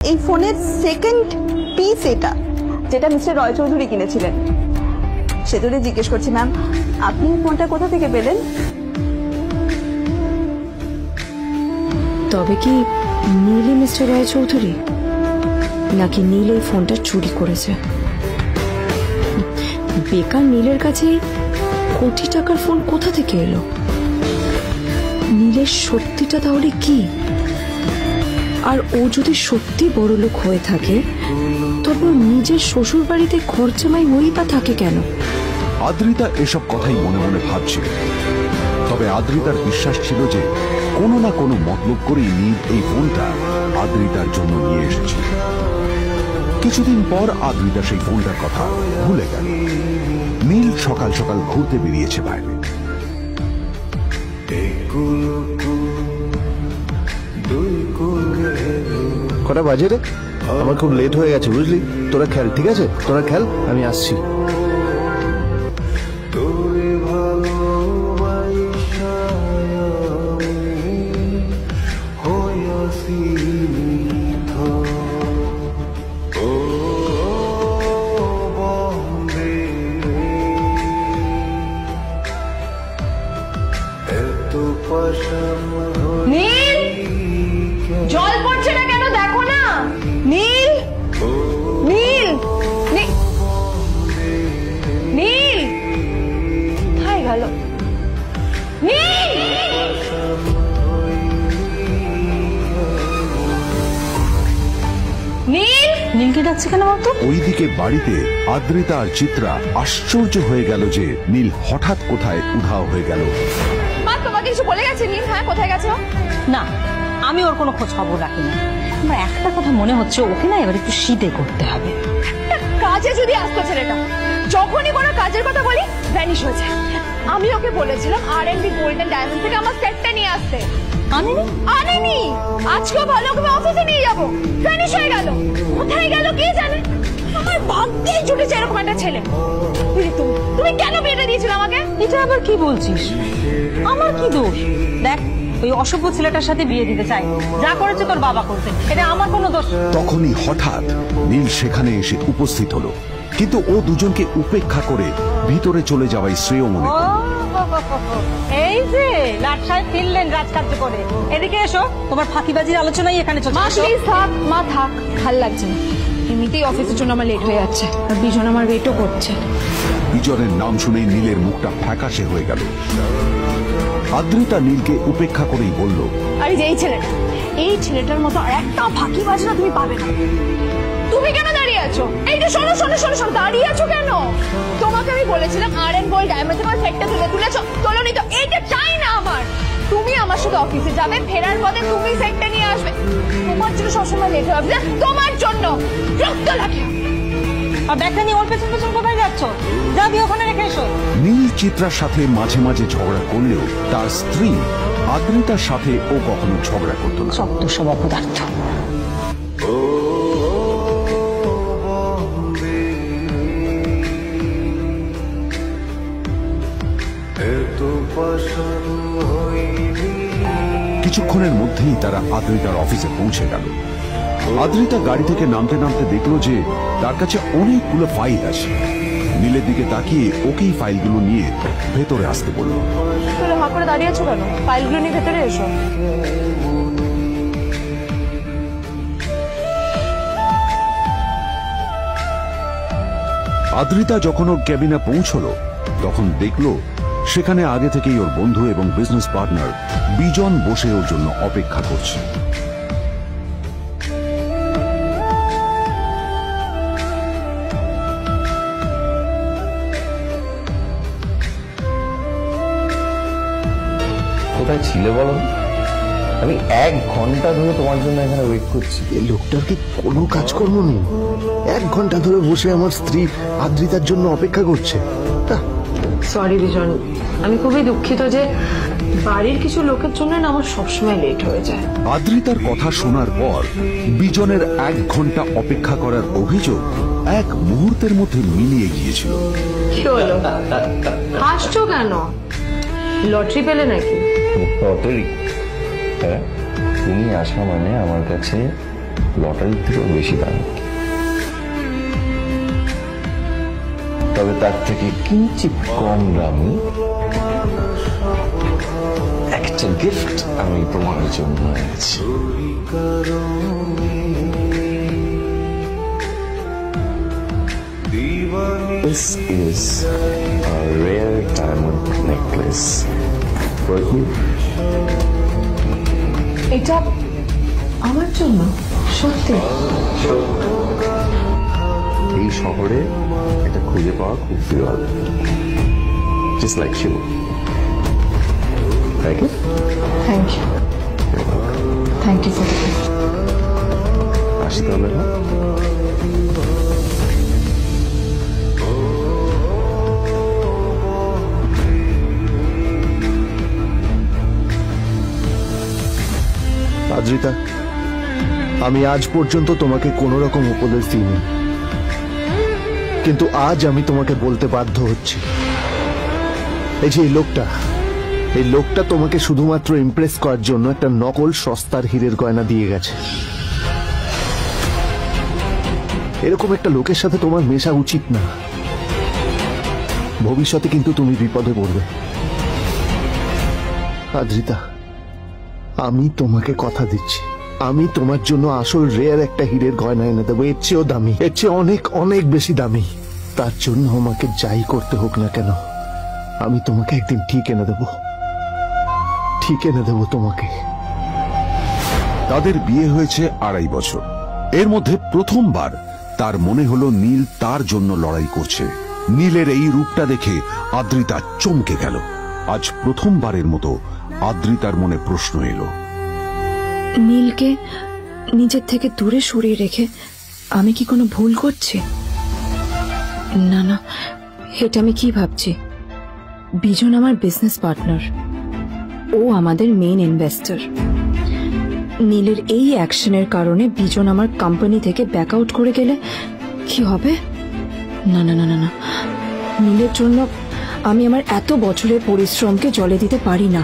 এই ফোনের second piece এটা, যেটা মিস্টার রয় চৌধুরী কিনেছিলেন। সেজন্য জিজ্ঞেস করছি ম্যাম, আপনি এই ফোনটা কোথা থেকে পেলেন? তবে কি নীলই মিস্টার রয় চৌধুরী, নাকি নীল এই ফোনটা চুরি করেছে? বেকার নীলের কাছে কোটি টাকার ফোন কোথা থেকে এলো? নীলের সত্যিটা তাহলে কি? আর ও যদি সত্যি বড়লোক হয়ে থাকে, তবে নিজের শ্বশুর বাড়িতে খরচামাই হয়েই বা থাকে কেন? আদ্রিতা এসব কথাই মনে মনে ভাবছিল। তবে আদ্রিতার বিশ্বাস ছিল যে কোনো না কোনো মতলব করেই নীল এই ফোনটা আদ্রিতার জন্য নিয়ে এসেছিল। কিছুদিন পর আদ্রিতা সেই ফোনটার কথা ভুলে গেল। নীল সকাল সকাল ঘুরতে বেরিয়েছে বাইরে। কটা বাজে রে? আমার খুব লেট হয়ে গেছে বুঝলি। তোরা খেল, ঠিক আছে? তোরা খেল, আমি আসছি। নীল, জল পড়ছে না কেন দেখো না। নীল, নীল, নীল কোথায় গেল? নীল, নীল, নীলকে ডাকছে কেন বলতো? ওইদিকে বাড়িতে আদ্রিতা আর চিত্রা আশ্চর্য হয়ে গেল যে নীল হঠাৎ কোথায় উধাও হয়ে গেল। মা তোমাকে কিছু বলে গেছে নীল? হ্যাঁ, কোথায় গেছে? না, আমি ওর কোনো খোঁজ খবর রাখি না। আমার একটা কথা মনে হচ্ছে, ওকে না এবার একটু শীতে করতে হবে। কাজে যদি আসতো ছেলেটা, যখনই কোনো কাজের কথা বলি ভ্যানিশ হয়ে যায়। আমি ওকে বলেছিলাম R&B গোল্ড এন্ড ডায়মন্ড থেকে আমার সেটটা নিয়ে আসতে, আনেনি। আজকেও ভালো করে অফিসে নিয়ে যাবো, ভ্যানিশ হয়ে গেল। কোথায় গেল কে জানে। আমার ভাগ্যেই জুটেছে এরকম একটা ছেলে। তুমি কেন বিয়েটা দিয়েছিলে আমাকে? এটা আবার কি বলছিস? আমার কি দোষ? দেখ, ওই অসভ্য ছেলেটার সাথে বিয়ে দিতে চাই। যা করেছে তোর বাবা করতে, এটা আমার কোনো দোষ। তখনই হঠাৎ নীল সেখানে এসে উপস্থিত হলো, কিন্তু ও দুজনকে উপেক্ষা করে ভিতরে চলে যাওয়াই শ্রেয় মনে করল। এই যে লাট সাহেব ফিরলেন রাজকার্য করে। এদিকে এসো, তোমার ফাঁকিবাজির আলোচনাই এখানে চলছে। মা প্লিজ থাক, মা থাক, ভাল লাগছে না। এমনিতেই অফিসের জন্য আমার লেট হয়ে যাচ্ছে, আর বিজন আমার ওয়েটও করছে। বিজনের নাম শুনেই নীলের মুখটা ফ্যাকাশে হয়ে গেল। আদ্রিতা নীলকে উপেক্ষা করেই বলল, আরে যে এই ছেলেটার মতো আর একটা ফাঁকিবাজ না তুমি পাবে না। তুমি কেন দাঁড়িয়ে আছো? এই যে শোনো শোনো শোনো শোনো, দাঁড়িয়ে আছো কেন? তোমাকে আমি বলেছিলাম R&B গোল্ড ডায়মন্ড তোমার সেটটা তুলেছো, তোলোনি তো। এইটা চাই না আমার। তুমি আমার সাথে অফিসে যাবে, ফেরার পথে তুমি সেটটা নিয়ে আসবে। তোমার জন্য সবসময় লেট হবে, তোমার জন্য রক্ত লাগে। আর ব্যাগটা নিয়ে ওর পেছন পেছন কোথায় যাচ্ছ? যাবি ওখানে রেখে এসো। নীল চিত্রার সাথে মাঝে মাঝে ঝগড়া করলেও তার স্ত্রী আদ্রিতার সাথে ও কখনো ঝগড়া করতো না। শক্ত সব অপদার্থ। কিছুক্ষণের মধ্যেই তারা আদ্রিতার অফিসে পৌঁছে গেল। আদ্রিতা গাড়ি থেকে নামতে নামতে দেখলো যে তার কাছে অনেকগুলো ফাইল আছে। নীলের দিকে তাকিয়ে ওকেই ফাইলগুলো নিয়ে ভেতরে আসতে বলল। তাহলে হাঁ করে দাঁড়িয়ে আছো কেন? ফাইলগুলো নিয়ে ভেতরে এসো। আদ্রিতা যখন ওর ক্যাবিনে পৌঁছলো, তখন দেখলো সেখানে আগে থেকেই ওর বন্ধু এবং বিজনেস পার্টনার বিজন বসে ওর জন্য অপেক্ষা করছে। কোথায় ছিলে বলো? আমি 1 ঘন্টা ধরে তোমার জন্য এখানে ওয়েট করছি। এই লোকটার কি কোনো কাজকর্ম নেই? 1 ঘন্টা ধরে বসে আমার স্ত্রী আদ্রিতার জন্য অপেক্ষা করছে। সরি বিজন, আমি খুবই দুঃখিত যে বাড়ির কিছু লোকের জন্য না আমার সবসময় লেট হয়ে যায়। আদ্রিতার কথা শোনার পর বিজনের 1 ঘন্টা অপেক্ষা করার অভিযোগ 1 মুহূর্তের মধ্যে মিলিয়ে গিয়েছিল। কি হলো? হাসছো কেন? লটারি পেলে নাকি? লটারি? হ্যাঁ, তুমি আসা মানে আমার কাছে লটারির থেকেও বেশি দামি, তবে তার থেকে কিঞ্চিত কম দামি একটা গিফট আমি তোমার জন্য এনেছি। This is a rare diamond necklace. Rohit, এটা আমার জন্য? সত্যি? এই শহরে এটা খুঁজে পাওয়া খুব বিরল। Just like Shiva. Like it? Thank you, thank you for this. আসি তাহলে না? আদ্রিতা, আমি আজ পর্যন্ত তোমাকে কোনো রকম উপদেশ দিইনি, কিন্তু আজ আমি তোমাকে বলতে বাধ্য হচ্ছি। এই যে এই লোকটা তোমাকে শুধুমাত্র ইমপ্রেস করার জন্য একটা নকল সস্তার হীরের গয়না দিয়ে গেছে। এরকম একটা লোকের সাথে তোমার মেশা উচিত না। ভবিষ্যতে কিন্তু তুমি বিপদে পড়বে। আদ্রিতা, আমি তোমাকে কথা দিচ্ছি, আমি তোমার জন্য আসল রেয়ার একটা হীরের গয়না এনে দেবো, এর চেয়েও দামি, এর চেয়ে অনেক অনেক বেশি দামি। তার জন্য আমাকে যাই করতে হোক না কেন, আমি তোমাকে একদিন ঠিক এনে দেবো তোমাকে। তাদের বিয়ে হয়েছে 2.5 বছর। এর মধ্যে প্রথমবার তার মনে হলো নীল তার জন্য লড়াই করছে। নীলের এই রূপটা দেখে আদ্রিতা চমকে গেল। আজ প্রথমবারের মতো আদ্রিতার মনে প্রশ্ন এলো, নীলকে নিজের থেকে দূরে সরিয়ে রেখে আমি কি কোনো ভুল করছি? না না, এটা আমি কি ভাবছি? বিজন আমার বিজনেস পার্টনার, ও আমাদের মেইন ইনভেস্টর। নীলের এই অ্যাকশনের কারণে বিজন আমার কোম্পানি থেকে ব্যাক আউট করে গেলে কি হবে? না না না না না, নীলের জন্য আমি আমার এত বছরের পরিশ্রমকে জলে দিতে পারি না।